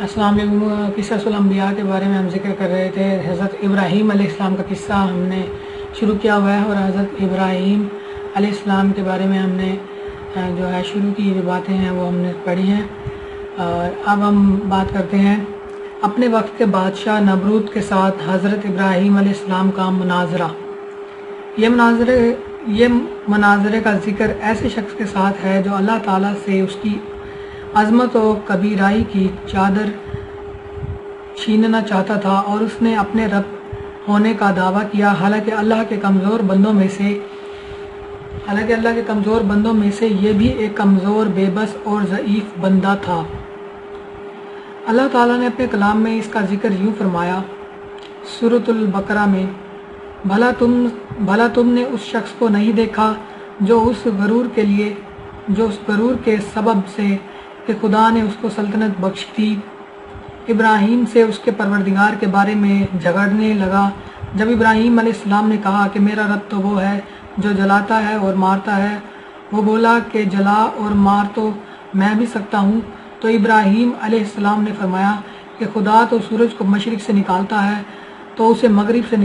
السلام علیکم۔ قصص الانبیاء کے بارے میں ہم ذکر کر رہے تھے۔ حضرت ابراہیم علیہ السلام کا قصہ ہم نے شروع کیا ہوا ہے، اور حضرت ابراہیم علیہ السلام کے بارے میں ہم نے جو ہے شروع کی جو باتیں ہیں وہ ہم نے پڑھی ہیں، اور اب ہم بات کرتے ہیں اپنے وقت کے بادشاہ نمرود کے ساتھ حضرت ابراہیم علیہ السلام کا مناظرہ۔ یہ مناظرے کا ذکر ایسے شخص کے ساتھ ہے جو اللہ تعالیٰ سے اس کی عظمت و کبریائی کی چادر چھیننا چاہتا تھا، اور اس نے اپنے رب ہونے کا دعویٰ کیا، حالانکہ اللہ کے کمزور بندوں میں سے یہ بھی ایک کمزور، بے بس اور ضعیف بندہ تھا۔ اللہ تعالیٰ نے اپنے کلام میں اس کا ذکر یوں فرمایا سورۃ البقرہ میں، بھلا تم نے اس شخص کو نہیں دیکھا جو اس غرور کے سبب سے کہ خدا نے اس کو سلطنت بخش دی، ابراہیم سے اس کے پروردگار کے بارے میں جھگڑنے لگا۔ جب ابراہیم علیہ السلام نے کہا کہ میرا رب تو وہ ہے جو جلاتا ہے اور مارتا ہے، وہ بولا کہ جلا اور مار تو میں بھی سکتا ہوں۔ تو ابراہیم علیہ السلام نے فرمایا کہ خدا تو سورج کو مشرق سے نکالتا ہے، تو اسے مغرب سے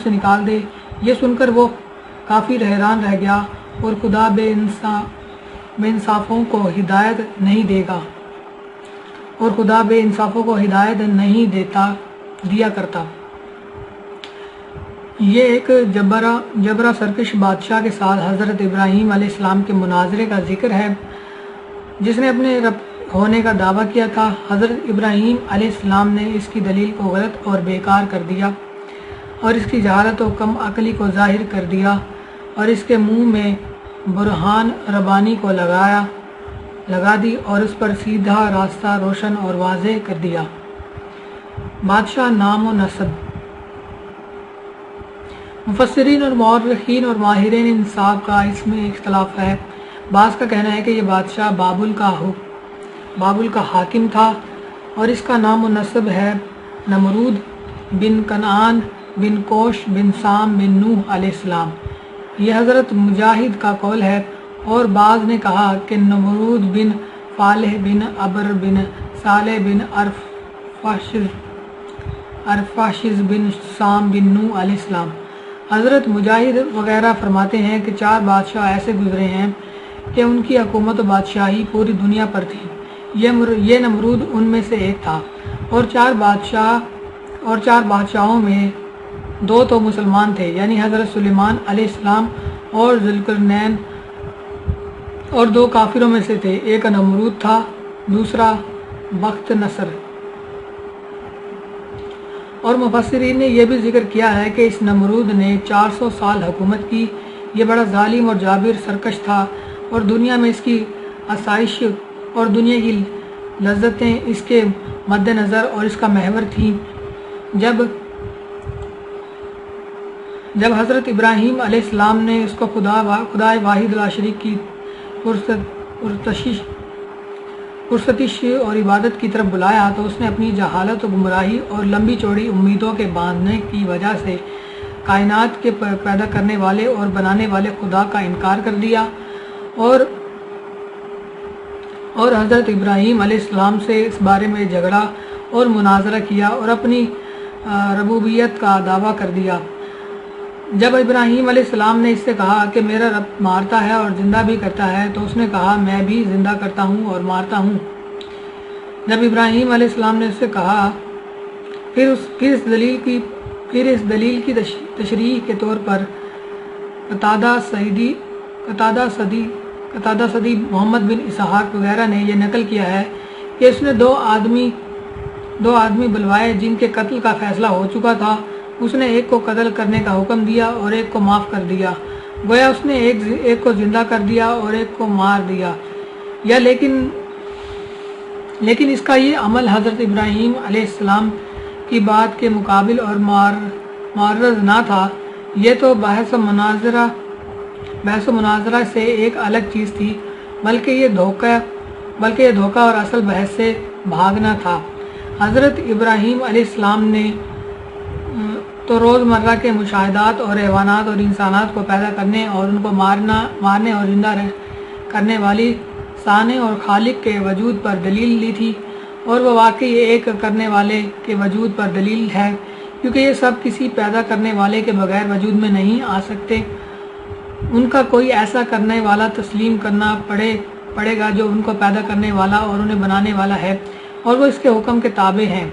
نکال دے۔ یہ سن کر وہ کافی حیران رہ گیا، اور خدا بے انصافوں کو ہدایت نہیں دیا کرتا۔ یہ ایک جبرا سرکش بادشاہ کے ساتھ حضرت ابراہیم علیہ السلام کے مناظرے کا ذکر ہے، جس نے اپنے رب ہونے کا دعویٰ کیا تھا۔ حضرت ابراہیم علیہ السلام نے اس کی دلیل کو غلط اور بیکار کر دیا، اور اس کی جہالت و کم عقلی کو ظاہر کر دیا، اور اس کے منہ میں برہان ربانی کو لگا دی، اور اس پر سیدھا راستہ روشن اور واضح کر دیا۔ بادشاہ نام و نسب۔ مفسرین اور مورخین اور ماہرین انساب کا اس میں اختلاف ہے۔ بعض کا کہنا ہے کہ یہ بادشاہ بابل کا حاکم تھا، اور اس کا نام و نسب ہے نمرود بن کنعان بن کوش بن سام بن نوح علیہ السلام۔ یہ حضرت مجاہد کا قول ہے، اور بعض نے کہا کہ نمرود بن فالح بن عبر بن صالح بن ارفاشز بن سام بن نوح علیہ السلام۔ حضرت مجاہد وغیرہ فرماتے ہیں کہ 4 بادشاہ ایسے گزرے ہیں کہ ان کی حکومت و بادشاہی پوری دنیا پر تھی۔ یہ نمرود ان میں سے ایک تھا، اور 4 بادشاہوں میں 2 تو مسلمان تھے، یعنی حضرت سلیمان علیہ السلام اور ذوالقرنین، اور 2 کافروں میں سے تھے، ایک نمرود تھا، دوسرا بخت نصر۔ اور مفسرین نے یہ بھی ذکر کیا ہے کہ اس نمرود نے 400 سال حکومت کی۔ یہ بڑا ظالم اور جابر سرکش تھا، اور دنیا میں اس کی آسائش اور دنیا کی لذتیں اس کے مد نظر اور اس کا محور تھیں۔ جب حضرت ابراہیم علیہ السلام نے اس کو خدائے واحد لا شریک کی پرستش اور عبادت کی طرف بلایا، تو اس نے اپنی جہالت و گمراہی اور لمبی چوڑی امیدوں کے باندھنے کی وجہ سے کائنات کے پیدا کرنے والے اور بنانے والے خدا کا انکار کر دیا، اور حضرت ابراہیم علیہ السلام سے اس بارے میں جھگڑا اور مناظرہ کیا، اور اپنی ربوبیت کا دعویٰ کر دیا۔ جب ابراہیم علیہ السلام نے اس سے کہا کہ میرا رب مارتا ہے اور زندہ بھی کرتا ہے، تو اس نے کہا میں بھی زندہ کرتا ہوں اور مارتا ہوں۔ جب ابراہیم علیہ السلام نے اس سے کہا، پھر اس دلیل کی تشریح کے طور پر قتادہ صدی محمد بن اسحاق وغیرہ نے یہ نقل کیا ہے کہ اس نے دو آدمی بلوائے جن کے قتل کا فیصلہ ہو چکا تھا۔ اس نے ایک کو قتل کرنے کا حکم دیا اور ایک کو معاف کر دیا، گویا اس نے ایک کو زندہ کر دیا اور ایک کو مار دیا، لیکن اس کا یہ عمل حضرت ابراہیم علیہ السلام کی بات کے مقابل اور معرض نہ تھا۔ یہ تو بحث و مناظرہ سے ایک الگ چیز تھی، بلکہ یہ دھوکہ اور اصل بحث سے بھاگنا تھا۔ حضرت ابراہیم علیہ السلام نے تو روزمرہ کے مشاہدات اور حیوانات اور انسانات کو پیدا کرنے اور ان کو مارنے اور زندہ کرنے والی صانع اور خالق کے وجود پر دلیل لی تھی، اور وہ واقعی ایک کرنے والے کے وجود پر دلیل ہے، کیونکہ یہ سب کسی پیدا کرنے والے کے بغیر وجود میں نہیں آ سکتے۔ ان کا کوئی ایسا کرنے والا تسلیم کرنا پڑے گا جو ان کو پیدا کرنے والا اور انہیں بنانے والا ہے، اور وہ اس کے حکم کے تابع ہیں۔